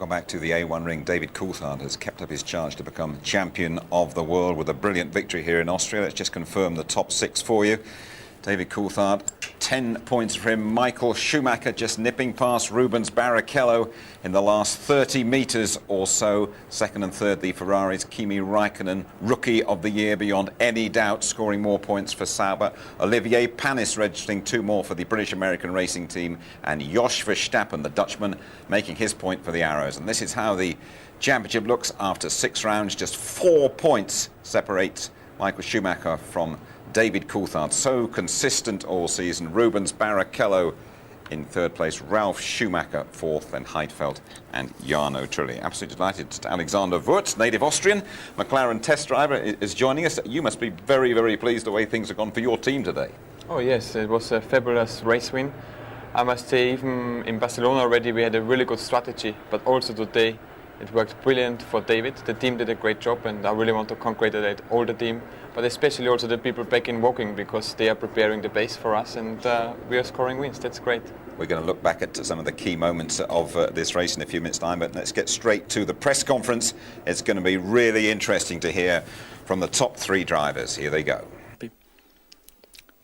Welcome back to the A1 ring. David Coulthard has kept up his charge to become champion of the world with a brilliant victory here in Austria. Let's just confirm the top six for you. David Coulthard, 10 points for him. Michael Schumacher just nipping past Rubens Barrichello in the last 30 metres or so. Second and third, the Ferraris. Kimi Räikkönen, rookie of the year beyond any doubt, scoring more points for Sauber. Olivier Panis registering 2 more for the British-American racing team. And Jos Verstappen, the Dutchman, making his point for the Arrows. And this is how the championship looks after 6 rounds. Just 4 points separate Michael Schumacher from David Coulthard, so consistent all season. Rubens Barrichello in third place, Ralf Schumacher fourth, then Heidfeld and Jarno Trulli. Absolutely delighted that Alexander Wurz, native Austrian, McLaren test driver, is joining us. You must be very, very pleased the way things have gone for your team today. Oh yes, it was a fabulous race win. I must say, even in Barcelona already we had a really good strategy, but also today it worked brilliant for David. The team did a great job, and I really want to congratulate all the team, but especially also the people back in Woking, because they are preparing the base for us, and we are scoring wins. That's great. We're going to look back at some of the key moments of this race in a few minutes' time, but let's get straight to the press conference. It's going to be really interesting to hear from the top 3 drivers. Here they go.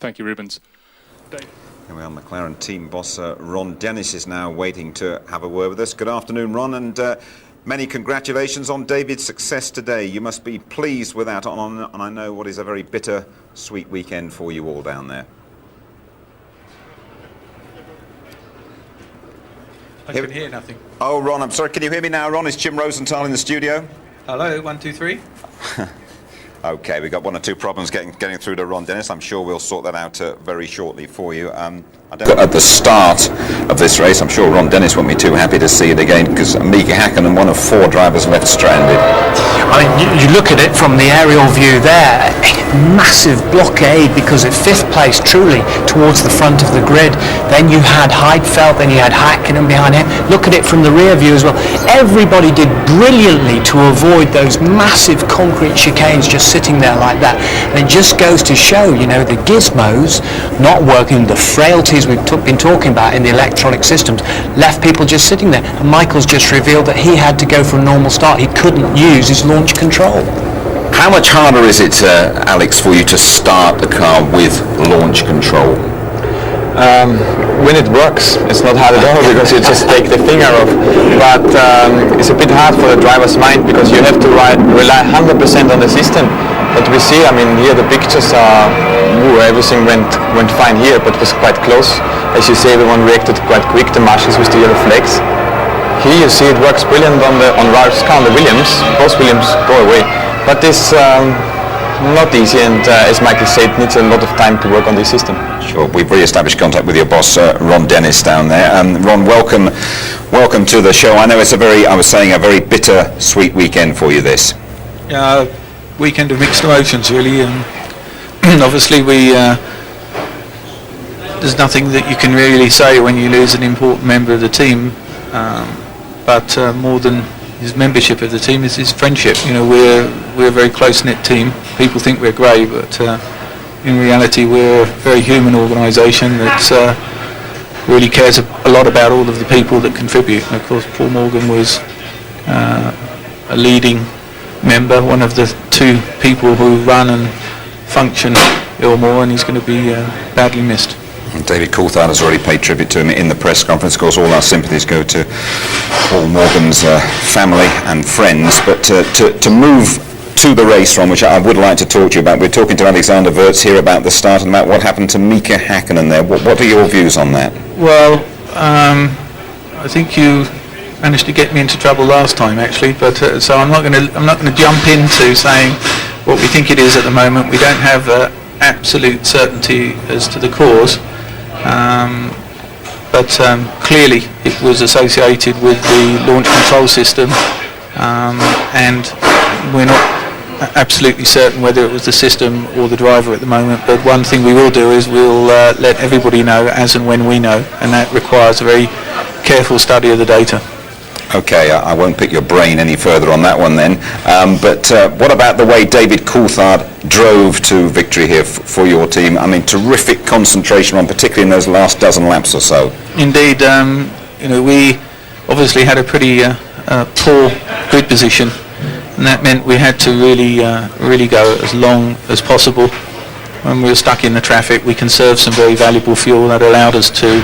Thank you, Rubens. Dave. Here we are, McLaren team boss Ron Dennis is now waiting to have a word with us. Good afternoon, Ron, and many congratulations on David's success today. You must be pleased with that on I know what is a very bitter, sweet weekend for you all down there. I can hear nothing. Oh, Ron, I'm sorry. Can you hear me now, Ron? Is Jim Rosenthal in the studio? Hello, 1, 2, 3. Okay, we've got 1 or 2 problems getting through to Ron Dennis. I'm sure we'll sort that out very shortly for you. At the start of this race, I'm sure Ron Dennis won't be too happy to see it again, because Mika Häkkinen, one of 4 drivers, left stranded. I mean, you look at it from the aerial view there, massive blockade, because at 5th place, truly towards the front of the grid. Then you had Heidfeld, then you had Häkkinen behind him. Look at it from the rear view as well. Everybody did brilliantly to avoid those massive concrete chicanes just sitting there like that. And it just goes to show, you know, the gizmos not working, the frailties we've been talking about in the electronic systems left people just sitting there. And Michael's just revealed that he had to go for a normal start. He couldn't use his launch control. How much harder is it, Alex, for you to start the car with launch control? When it works, it's not hard at all, because you just take the finger off. But it's a bit hard for the driver's mind, because you have to rely 100% on the system. But we see, I mean, here the pictures are, everything went fine here, but it was quite close. As you say, everyone reacted quite quick, the marshals with the yellow flags. Here you see it works brilliant on Ralph's car, on the Williams. Both Williams go away. But it's not easy, and as Michael said, needs a lot of time to work on this system. Sure, we've re-established contact with your boss, Ron Dennis, down there. Ron, welcome to the show. I know it's a very bitter, sweet weekend for you, this. Weekend of mixed emotions, really, and obviously there's nothing that you can really say when you lose an important member of the team, but more than his membership of the team is his friendship. You know, we're a very close-knit team. People think we're grey, but in reality we're a very human organisation that really cares a lot about all of the people that contribute. And of course Paul Morgan was a leading member, one of the 2 people who run and function Ilmore, and he's going to be badly missed. David Coulthard has already paid tribute to him in the press conference. Of course, all our sympathies go to Paul Morgan's family and friends. But to move to the race, Ron, which I would like to talk to you about, we're talking to Alexander Wurz here about the start and about what happened to Mika Häkkinen there. What are your views on that? Well, I think you managed to get me into trouble last time, actually. But so I'm not going to jump into saying what we think it is at the moment. We don't have absolute certainty as to the cause. But clearly it was associated with the launch control system, and we're not absolutely certain whether it was the system or the driver at the moment. But one thing we will do is we'll let everybody know as and when we know, and that requires a very careful study of the data. Okay, I won't pick your brain any further on that one then. But what about the way David Coulthard drove to victory here for your team? I mean, terrific concentration on, particularly in those last dozen laps or so. Indeed, we obviously had a pretty poor grid position, and that meant we had to really go as long as possible. When we were stuck in the traffic, we conserved some very valuable fuel that allowed us to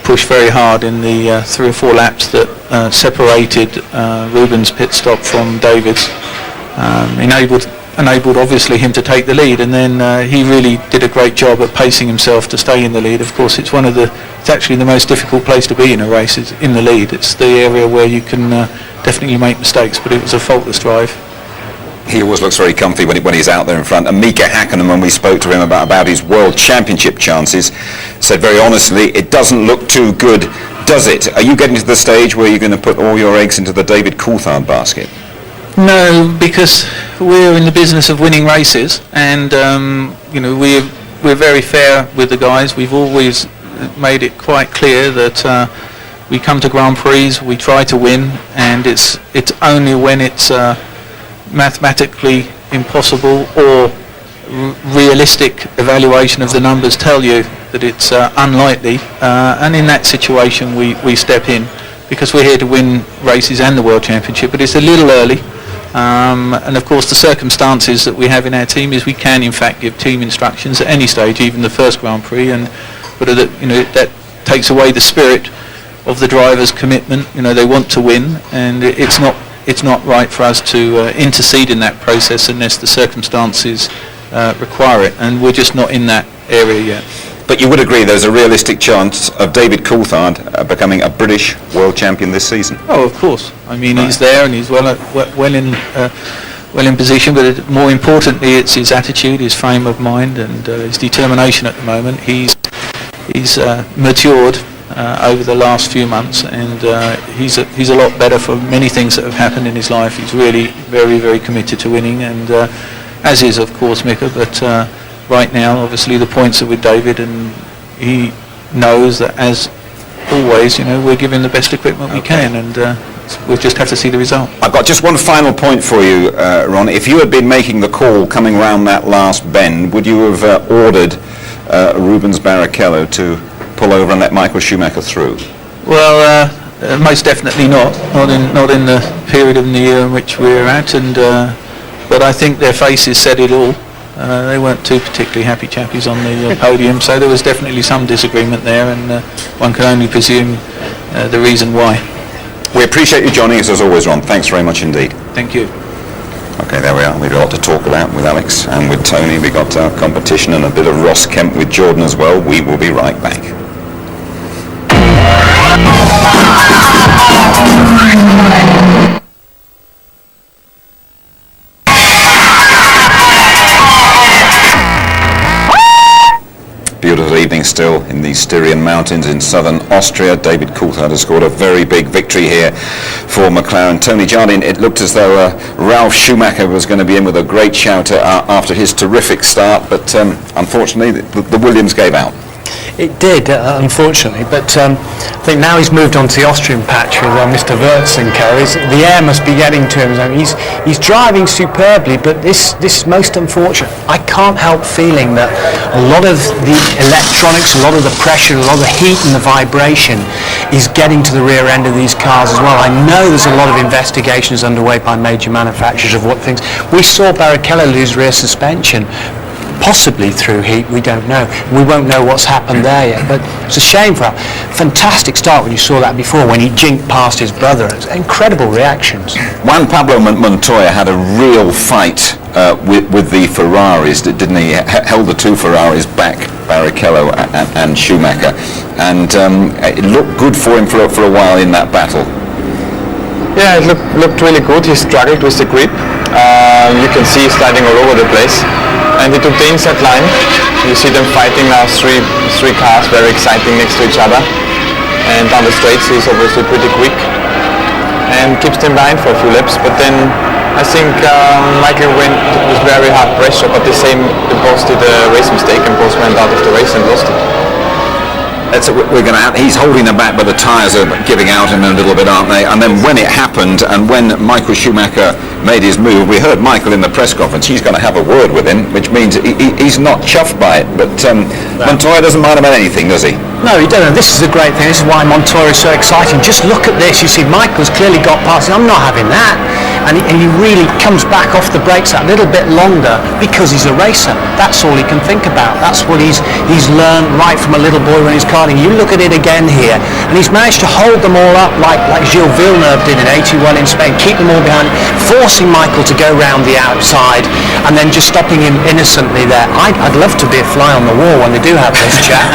push very hard in the 3 or 4 laps that separated Ruben's pit stop from David's. Enabled obviously him to take the lead, and then he really did a great job at pacing himself to stay in the lead. Of course, it's actually the most difficult place to be in a race, is in the lead. It's the area where you can definitely make mistakes, but it was a faultless drive. He always looks very comfy when he's out there in front. And Mika Hakkinen, when we spoke to him about his World Championship chances, said very honestly, it doesn't look too good, does it? Are you getting to the stage where you're going to put all your eggs into the David Coulthard basket? No, because we're in the business of winning races, and we're very fair with the guys. We've always made it quite clear that we come to Grand Prix, we try to win, and it's only when it's mathematically impossible or realistic evaluation of the numbers tell you that it's unlikely, and in that situation we step in, because we're here to win races and the World Championship, but it's a little early. And of course the circumstances that we have in our team is we can in fact give team instructions at any stage, even the first Grand Prix, but that takes away the spirit of the driver's commitment. They want to win, and it's not right for us to intercede in that process unless the circumstances require it, and we're just not in that area yet. But you would agree there's a realistic chance of David Coulthard becoming a British world champion this season? Oh, of course. I mean, right. He's there and he's well in position, but more importantly, it's his attitude, his frame of mind, and his determination at the moment. He's matured over the last few months, and he's a lot better for many things that have happened in his life. He's really very, very committed to winning, and as is, of course, Mika, but right now, obviously, the points are with David, and he knows that, as always, we're giving the best equipment we can, and we'll just have to see the result. I've got just one final point for you, Ron. If you had been making the call coming round that last bend, would you have ordered Rubens Barrichello to pull over and let Michael Schumacher through? Well, most definitely not in the period of the year in which we're at, and but I think their faces said it all. They weren't two particularly happy chappies on the podium, so there was definitely some disagreement there, and one can only presume the reason why. We appreciate you joining us as always, Ron. Thanks very much indeed. Thank you. Okay, there we are. We've got a lot to talk about with Alex and with Tony. We got our competition and a bit of Ross Kemp with Jordan as well. We will be right back. Beautiful evening still in the Styrian Mountains in southern Austria. David Coulthard has scored a very big victory here for McLaren. Tony Jardine, it looked as though Ralf Schumacher was going to be in with a great shout after his terrific start, but unfortunately the Williams gave out. It did, unfortunately, but I think now he's moved on to the Austrian patch with Mr. Wirtz and co. The air must be getting to him. I mean, he's driving superbly, but this is most unfortunate. I can't help feeling that a lot of the electronics, a lot of the pressure, a lot of the heat and the vibration is getting to the rear end of these cars as well. I know there's a lot of investigations underway by major manufacturers of what things. We saw Barrichello lose rear suspension, possibly through heat, we don't know. We won't know what's happened there yet, but it's a shame for him. Fantastic start when you saw that before, when he jinked past his brother. It's incredible reactions. Juan Pablo Montoya had a real fight with the Ferraris, didn't he? Held the two Ferraris back, Barrichello and Schumacher, and it looked good for him for a while in that battle. Yeah, it looked really good. He struggled with the grip. You can see he's sliding all over the place. And he took the inside line. You see them fighting now, three cars, very exciting next to each other. And down the straights he's obviously pretty quick and keeps them behind for a few laps. But then I think Michael went with very hard pressure, but they both did a race mistake and both went out of the race and lost it. He's holding them back, but the tyres are giving out him a little bit, aren't they? And then when it happened, and when Michael Schumacher made his move, we heard Michael in the press conference. He's going to have a word with him, which means he's not chuffed by it. But Montoya doesn't mind about anything, does he? No, he doesn't. This is a great thing. This is why Montoya is so exciting. Just look at this. You see, Michael's clearly got past. I'm not having that. And he really comes back off the brakes that little bit longer because he's a racer. That's all he can think about. That's what he's learned right from a little boy when he's karting. You look at it again here, and he's managed to hold them all up like Gilles Villeneuve did in 81 in Spain, keep them all behind, forcing Michael to go round the outside, and then just stopping him innocently there. I'd love to be a fly on the wall when they do have this chat.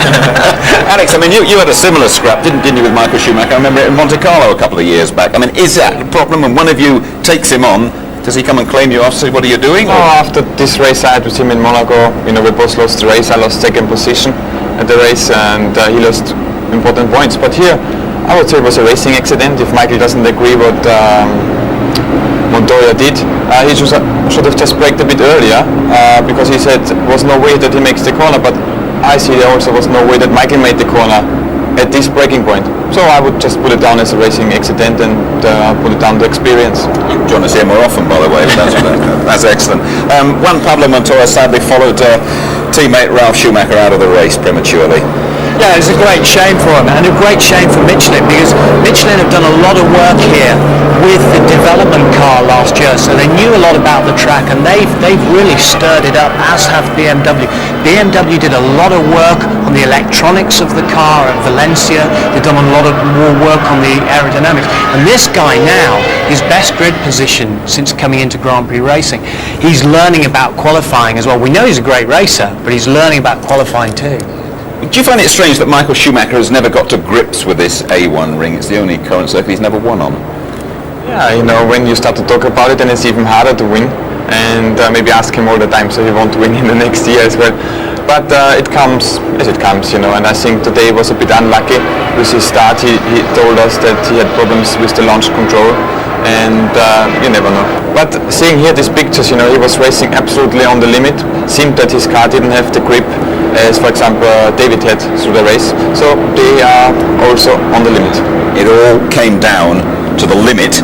Alex, I mean, you had a similar scrap, didn't you, with Michael Schumacher? I remember it in Monte Carlo a couple of years back. I mean, is that a problem when one of you takes him on? Does he come and claim you after? What are you doing? After this race I had with him in Monaco, we both lost the race. I lost second position at the race, and he lost important points. But here, I would say it was a racing accident. If Michael doesn't agree what Montoya did, he should have just braked a bit earlier, because he said there was no way that he makes the corner. But I see there also was no way that Michael made the corner at this braking point. So I would just put it down as a racing accident and put it down to experience. You join us here more often, by the way. That's excellent. Juan Pablo Montoya sadly followed teammate Ralf Schumacher out of the race prematurely. Yeah, it's a great shame for him, and a great shame for Michelin, because Michelin have done a lot of work here with the development car last year, so they knew a lot about the track, and they've really stirred it up, as have BMW. BMW did a lot of work on the electronics of the car at Valencia. They've done a lot of more work on the aerodynamics, and this guy now, his best grid position since coming into Grand Prix racing, he's learning about qualifying as well. We know he's a great racer, but he's learning about qualifying too. Do you find it strange that Michael Schumacher has never got to grips with this A1 ring? It's the only current circuit he's never won on. Yeah, when you start to talk about it, then it's even harder to win. And maybe ask him all the time, so he won't win in the next year as well. But it comes as it comes, and I think today was a bit unlucky with his start. He told us that he had problems with the launch control, and you never know. But seeing here these pictures, he was racing absolutely on the limit. Seemed that his car didn't have the grip as, for example, David had through the race. So they are also on the limit. It all came down to the limit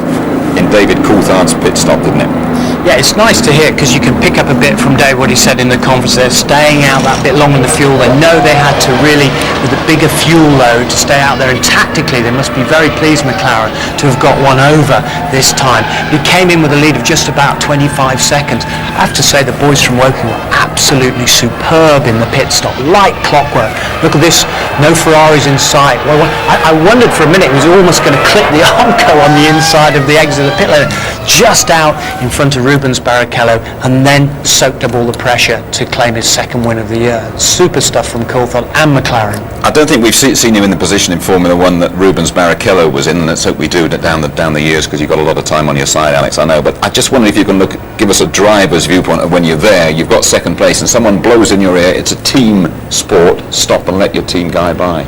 in David Coulthard's pit stop, didn't it? Yeah, it's nice to hear, because you can pick up a bit from Dave what he said in the conference. They're staying out that bit long in the fuel. They know they had to really, with a bigger fuel load, to stay out there. And tactically, they must be very pleased, McLaren, to have got one over this time. He came in with a lead of just about 25 seconds. I have to say the boys from Woking were absolutely superb in the pit stop, like clockwork. Look at this, no Ferraris in sight. Well, I wondered for a minute, he was almost going to clip the Armco on the inside of the exit of the pit lane, just out in front of Rubens Barrichello, and then soaked up all the pressure to claim his second win of the year. Super stuff from Coulthard and McLaren. I don't think we've seen you in the position in Formula One that Rubens Barrichello was in, and let's hope we do down the years, because you've got a lot of time on your side, Alex, I know. But I just wonder if you can give us a driver's viewpoint of when you're there, you've got second place, and someone blows in your ear. It's a team sport. Stop and let your team guy by.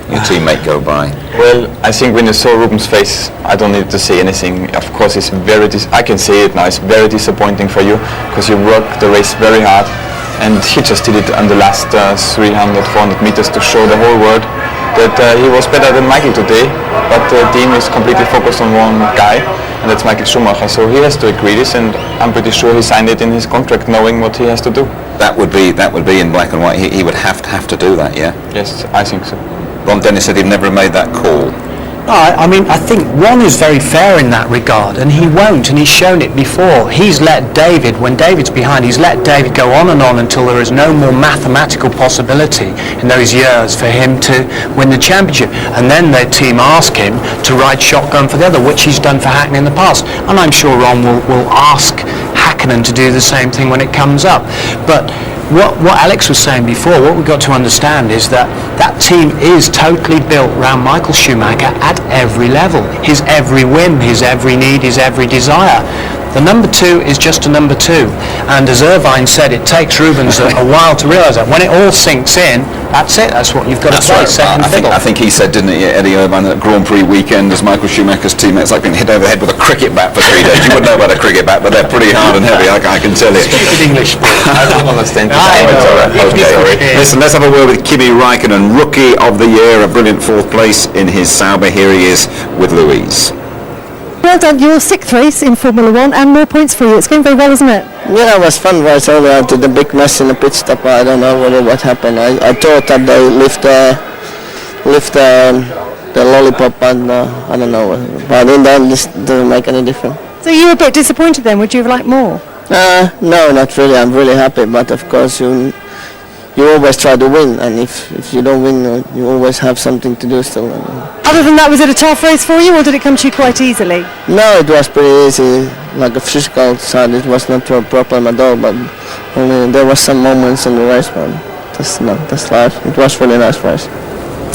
Your teammate go by. Well, I think when you saw Ruben's face, I don't need to say anything. Of course, it's I can say it now, it's very disappointing for you, because you worked the race very hard, and he just did it on the last 300, 400 meters to show the whole world that he was better than Michael today, but the team is completely focused on one guy, and that's Michael Schumacher, so he has to agree this, and I'm pretty sure he signed it in his contract knowing what he has to do. That would be in black and white. He would have to do that, yeah? Yes, I think so. Ron Dennis said he'd never made that call. I mean, I think Ron is very fair in that regard, and he won't, and he's shown it before. He's let David, when David's behind, he's let David go on until there is no more mathematical possibility in those years for him to win the championship. And then the team ask him to ride shotgun for the other, which he's done for Hakkinen in the past. And I'm sure Ron will ask Hakkinen to do the same thing when it comes up. But what Alex was saying before, what we've got to understand is that team is totally built around Michael Schumacher at every level. His every whim, his every need, his every desire. The number 2 is just a number 2. And as Irvine said, it takes Rubens a while to realise that. When it all sinks in, that's it. That's what you've got to play, second fiddle. I think he said, didn't he, Eddie Irvine, at Grand Prix weekend, as Michael Schumacher's teammates, like being hit over the head with a cricket bat for 3 days. You wouldn't know about a cricket bat, but they're pretty hard and heavy, I can tell you. Stupid English sport. I don't understand. Okay, sorry. Listen, let's have a word with Kimi Raikkonen, Rookie of the Year, a brilliant 4th place in his Sauber. Here he is with Louise. Well done, your 6th race in Formula 1 and more points for you. It's going very well, isn't it? Yeah, it was fun race earlier. I did a big mess in the pit stop. I don't know what happened. I thought that they lift the lollipop, and I don't know. But in the end, this doesn't make any difference. So you were a bit disappointed then. Would you have liked more? No, not really. I'm really happy. But of course, you always try to win, and if you don't win, you always have something to do still. Other than that, was it a tough race for you, or did it come to you quite easily? No, it was pretty easy. Like a physical side, it was not a problem at all. But only there was some moments in the race, but that's life. It was really nice race.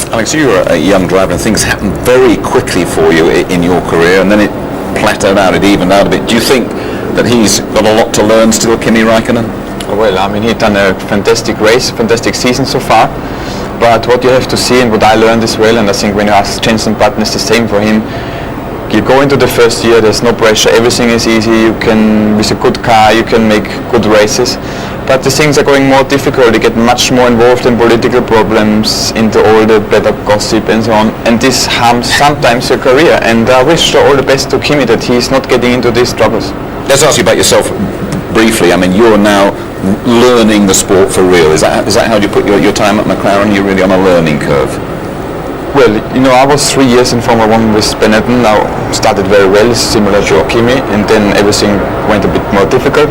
Alex, you were a young driver and things happened very quickly for you in your career, and then it plateaued out, it evened out a bit. Do you think that he's got a lot to learn still, Kimi Raikkonen? Well, I mean, he's done a fantastic race, fantastic season so far. But what you have to see, and what I learned as well, and I think when you ask Jenson Button, it's the same for him. You go into the first year, there's no pressure, everything is easy, you can, with a good car, you can make good races. But the things are going more difficult, you get much more involved in political problems, into all the better gossip and so on, and this harms sometimes your career. And I wish all the best to Kimi that he's not getting into these troubles. Let's ask you about yourself briefly. I mean, you're now learning the sport for real. Is that how you put your time at McLaren? You're really on a learning curve. Well, you know, I was 3 years in Formula 1 with Benetton. I started very well, similar to Kimi, and then everything went a bit more difficult.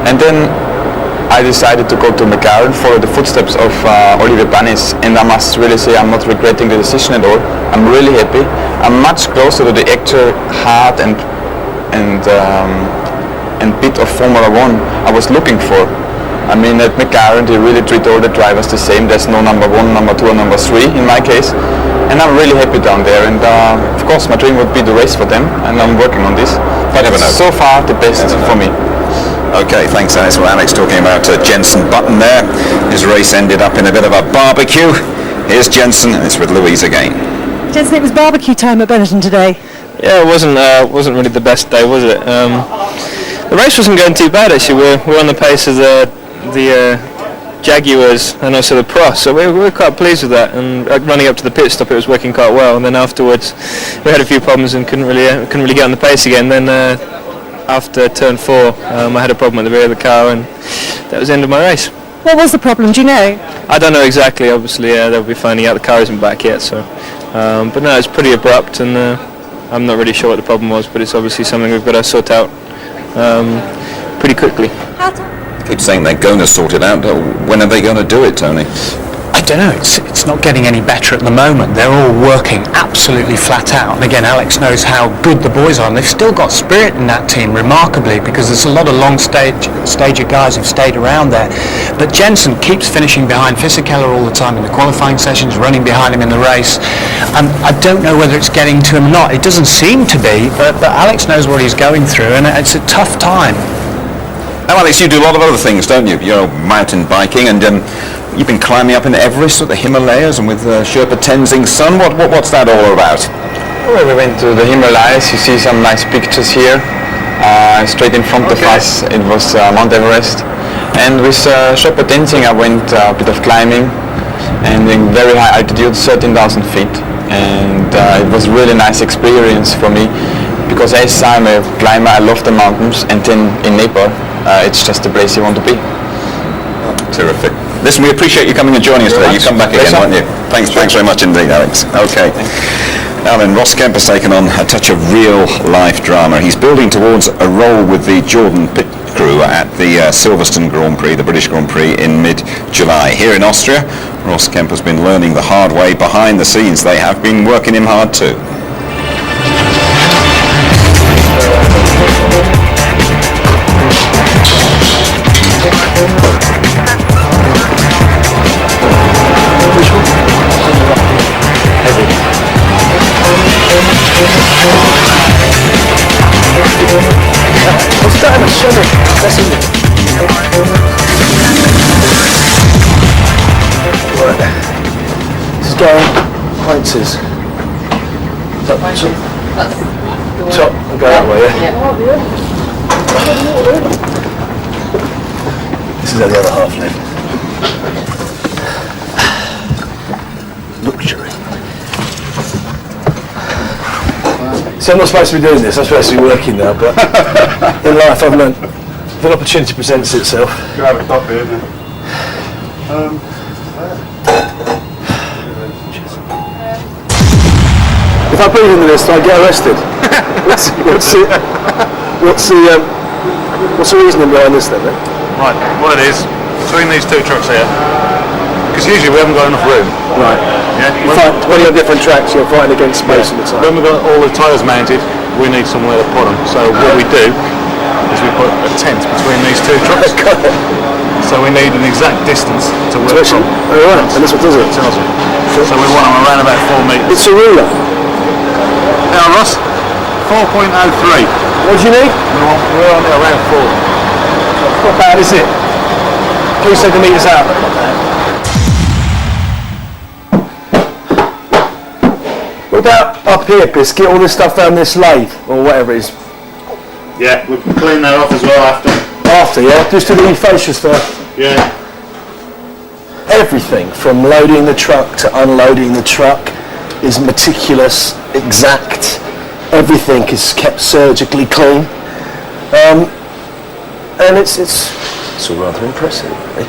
And then I decided to go to McLaren, follow the footsteps of Oliver Panis, and I must really say I'm not regretting the decision at all. I'm really happy. I'm much closer to the actual heart and bit of Formula 1 I was looking for. I mean, at McLaren they really treat all the drivers the same. There's no number 1, number 2 or number 3 in my case. And I'm really happy down there, and of course my dream would be the race for them, and I'm working on this. But so far the best for me. Okay, thanks Alex. Well, Alex talking about Jenson Button there. His race ended up in a bit of a barbecue. Here's Jenson, and it's with Louise again. Jenson, it was barbecue time at Benetton today. Yeah, it wasn't really the best day, was it? The race wasn't going too bad actually. We're on the pace of the Jaguars and also the Prix, so we were quite pleased with that. And running up to the pit stop, it was working quite well. And then afterwards, we had a few problems and couldn't really get on the pace again. Then after turn 4, I had a problem at the rear of the car, and that was the end of my race. What was the problem? Do you know? I don't know exactly. Obviously, they'll be finding out. The car isn't back yet, so. But no, it's pretty abrupt, and I'm not really sure what the problem was. But it's obviously something we've got to sort out pretty quickly. Keep saying they're going to sort it out. When are they going to do it, Tony? I don't know, it's not getting any better at the moment. They're all working absolutely flat out. And again, Alex knows how good the boys are, and they've still got spirit in that team, remarkably, because there's a lot of long stager guys who've stayed around there. But Jenson keeps finishing behind Fisichella all the time in the qualifying sessions, running behind him in the race. And I don't know whether it's getting to him or not. It doesn't seem to be, but Alex knows what he's going through, and it's a tough time. Now, Alex, you do a lot of other things, don't you? You're mountain biking, and you've been climbing up in Everest or the Himalayas, and with Sherpa Tenzing's son. What's that all about? Well, we went to the Himalayas. You see some nice pictures here. Straight in front of us, it was Mount Everest. And with Sherpa Tenzing, I went a bit of climbing, and in very high altitude, 13,000 feet. And it was a really nice experience for me, because as I'm a climber, I love the mountains, and then in Nepal, it's just the place you want to be. Terrific. Listen, we appreciate you coming and joining us today. You come back again, won't you? Thanks very much indeed, Alex. Okay. Now then, Ross Kemper's taken on a touch of real-life drama. He's building towards a role with the Jordan pit crew at the Silverstone Grand Prix, the British Grand Prix, in mid-July. Here in Austria, Ross Kemper's been learning the hard way behind the scenes. They have been working him hard too. going? Pointers. Top. I'll go that way, yeah? This is how the other half live. Luxury. See, I'm not supposed to be doing this, I'm supposed to be working now, but in life I've learned if an opportunity presents itself. You have a top here, then. If I breathe into this, I get arrested. What's the reasoning behind this then? Right, what it is, between these two trucks here, because usually we haven't got enough room. Right. Yeah. When you're on different tracks, you're fighting against space all the time. When we've got all the tyres mounted, we need somewhere to put them. So what we do is we put a tent between these two trucks. So we need an exact distance to work from. Oh, right, and that's what does it? Tells you. So we want them around about 4 metres. It's a ruler. Now Ross, 4.03. What do you need? We're on around 4. Not bad, is it? Please take the meters out. What about up here, Biscuit? All this stuff down this lathe, or whatever it is. Yeah, we'll clean that off as well after. After, yeah? Just do the fascia stuff. Yeah. Everything from loading the truck to unloading the truck is meticulous, exact. Everything is kept surgically clean. And it's all rather impressive, really.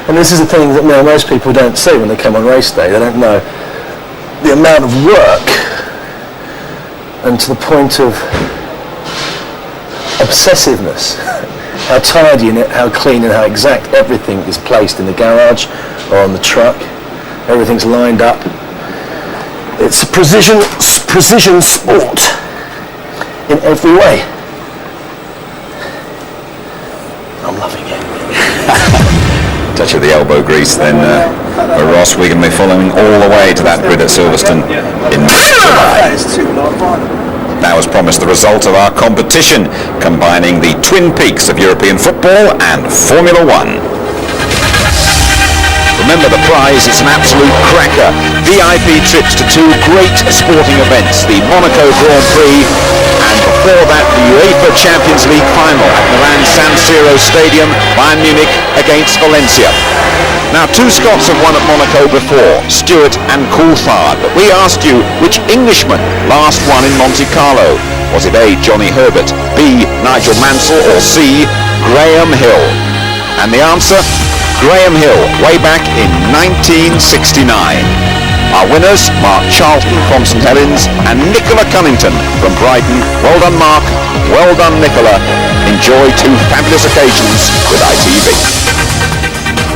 And this is the thing that most people don't see when they come on race day. They don't know the amount of work, and to the point of obsessiveness, how tidy and how clean and how exact everything is placed in the garage or on the truck. Everything's lined up. It's a precision sport in every way. I'm loving it. Touch of the elbow grease then for Ross. We're going to be following all the way to that grid at Silverstone in July. Now, as promised, the result of our competition, combining the twin peaks of European football and Formula One. Remember, the prize is an absolute cracker. VIP trips to 2 great sporting events, the Monaco Grand Prix, and before that, the UEFA Champions League final at Milan San Siro Stadium, Bayern Munich against Valencia. Now, 2 Scots have won at Monaco before, Stewart and Coulthard, but we asked you which Englishman last won in Monte Carlo. Was it A, Johnny Herbert, B, Nigel Mansell, or C, Graham Hill? And the answer? Graham Hill, way back in 1969. Our winners, Mark Charlton from St Helens and Nicola Cunnington from Brighton. Well done, Mark. Well done, Nicola. Enjoy 2 fabulous occasions with ITV.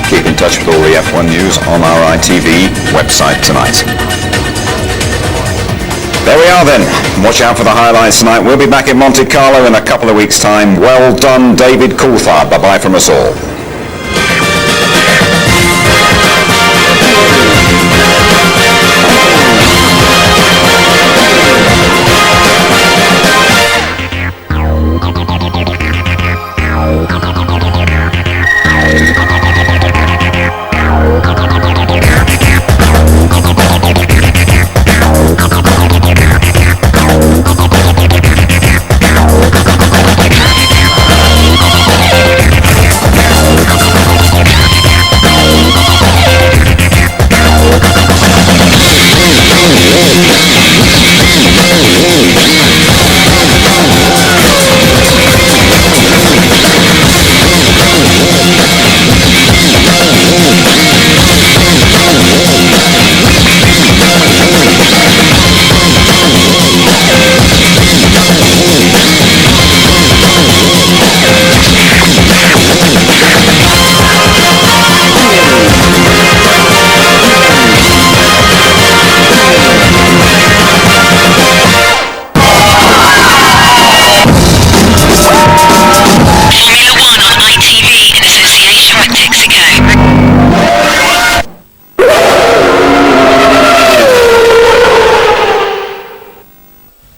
Keep in touch with all the F1 news on our ITV website tonight. There we are then. Watch out for the highlights tonight. We'll be back in Monte Carlo in a couple of weeks' time. Well done, David Coulthard. Bye-bye from us all.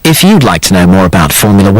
If you'd like to know more about Formula One,